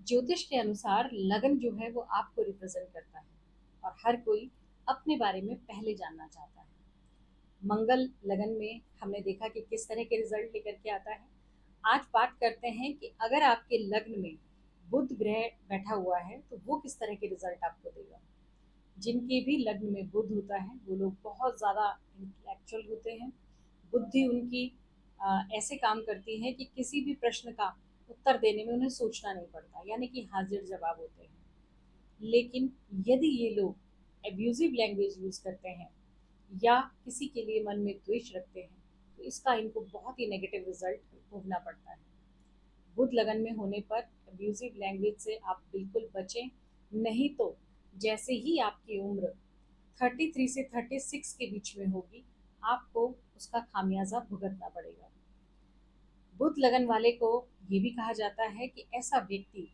ज्योतिष के अनुसार लगन जो है वो आपको रिप्रेजेंट करता है और हर कोई अपने बारे में पहले जानना चाहता है। मंगल लगन में हमने देखा कि किस तरह के रिजल्ट लेकर के आता है। आज बात करते हैं कि अगर आपके लग्न में बुध ग्रह बैठा हुआ है तो वो किस तरह के रिजल्ट आपको देगा। जिनके भी लग्न में बुध होता है वो लोग बहुत ज़्यादा इंटेलेक्चुअल होते हैं। बुद्धि उनकी ऐसे काम करती है कि किसी भी प्रश्न का उत्तर देने में उन्हें सोचना नहीं पड़ता, यानी कि हाजिर जवाब होते हैं। लेकिन यदि ये लोग एब्यूजिव लैंग्वेज यूज़ करते हैं या किसी के लिए मन में द्वेष रखते हैं तो इसका इनको बहुत ही नेगेटिव रिजल्ट भोगना पड़ता है। बुध लगन में होने पर अब्यूजिव लैंग्वेज से आप बिल्कुल बचें, नहीं तो जैसे ही आपकी उम्र 33 से 36 के बीच में होगी आपको उसका खामियाजा भुगतना पड़ेगा। बुध लगन वाले को ये भी कहा जाता है कि ऐसा व्यक्ति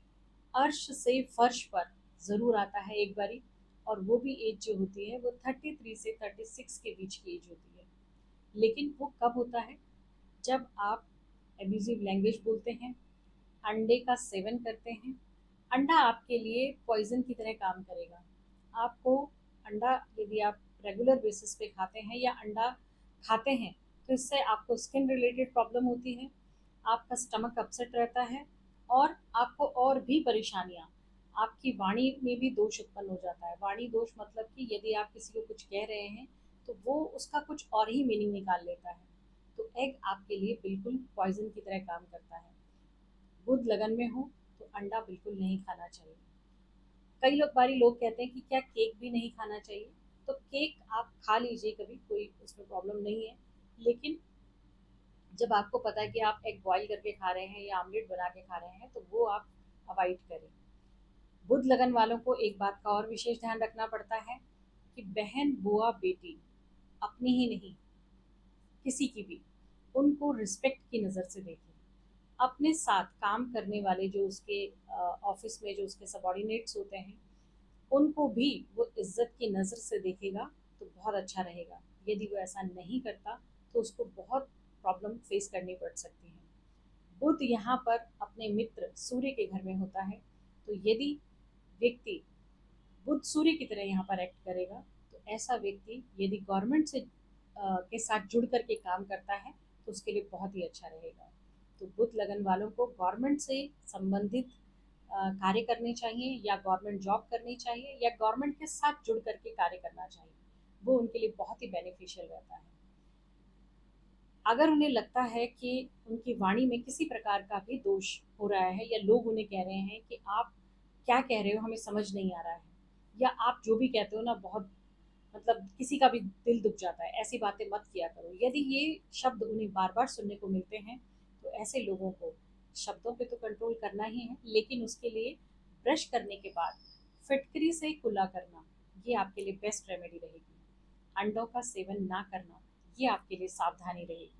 अर्श से फर्श पर जरूर आता है एक बारी, और वो भी एज जो होती है वो 33 से 36 के बीच की एज होती है। लेकिन वो कब होता है? जब आप एब्यूजिव लैंग्वेज बोलते हैं, अंडे का सेवन करते हैं। अंडा आपके लिए पॉइजन की तरह काम करेगा। आपको अंडा यदि आप रेगुलर बेसिस पे खाते हैं या अंडा खाते हैं तो इससे आपको स्किन रिलेटेड प्रॉब्लम होती है, आपका स्टमक अपसेट रहता है और आपको और भी परेशानियाँ, आपकी वाणी में भी दोष उत्पन्न हो जाता है। वाणी दोष मतलब कि यदि आप किसी को कुछ कह रहे हैं तो वो उसका कुछ और ही मीनिंग निकाल लेता है। तो एग आपके लिए बिल्कुल पॉइजन की तरह काम करता है। बुध लगन में हो तो अंडा बिल्कुल नहीं खाना चाहिए। कई लोग बारी लोग कहते हैं कि क्या केक भी नहीं खाना चाहिए? तो केक आप खा लीजिए कभी, कोई उसमें प्रॉब्लम नहीं है। लेकिन जब आपको पता है कि आप एग बॉईल करके खा रहे हैं या ऑमलेट बना के खा रहे हैं तो वो आप अवॉइड करें। बुध लगन वालों को एक बात का और विशेष ध्यान रखना पड़ता है कि बहन बुआ बेटी अपनी ही नहीं, किसी की भी, उनको रिस्पेक्ट की नज़र से देखें। अपने साथ काम करने वाले जो उसके ऑफिस में जो उसके सबॉर्डिनेट्स होते हैं उनको भी वो इज्जत की नज़र से देखेगा तो बहुत अच्छा रहेगा। यदि वो ऐसा नहीं करता तो उसको बहुत प्रॉब्लम फेस करनी पड़ सकती है। बुध यहाँ पर अपने मित्र सूर्य के घर में होता है, तो यदि व्यक्ति बुध सूर्य की तरह यहाँ पर एक्ट करेगा तो ऐसा व्यक्ति यदि गवर्नमेंट से के साथ जुड़ करके काम करता है तो उसके लिए बहुत ही अच्छा रहेगा। तो बुध लगन वालों को गवर्नमेंट से संबंधित कार्य करने चाहिए या गवर्नमेंट जॉब करनी चाहिए या गवर्नमेंट के साथ जुड़ करके कार्य करना चाहिए। वो उनके लिए बहुत ही बेनिफिशियल रहता है। अगर उन्हें लगता है कि उनकी वाणी में किसी प्रकार का भी दोष हो रहा है या लोग उन्हें कह रहे हैं कि आप क्या कह रहे हो हमें समझ नहीं आ रहा है, या आप जो भी कहते हो ना बहुत मतलब किसी का भी दिल दुख जाता है, ऐसी बातें मत किया करो। यदि ये शब्द उन्हें बार बार सुनने को मिलते हैं तो ऐसे लोगों को शब्दों पे तो कंट्रोल करना ही है, लेकिन उसके लिए ब्रश करने के बाद फिटकरी से कुल्ला करना ये आपके लिए बेस्ट रेमेडी रहेगी। अंडों का सेवन ना करना ये आपके लिए सावधानी रहेगी।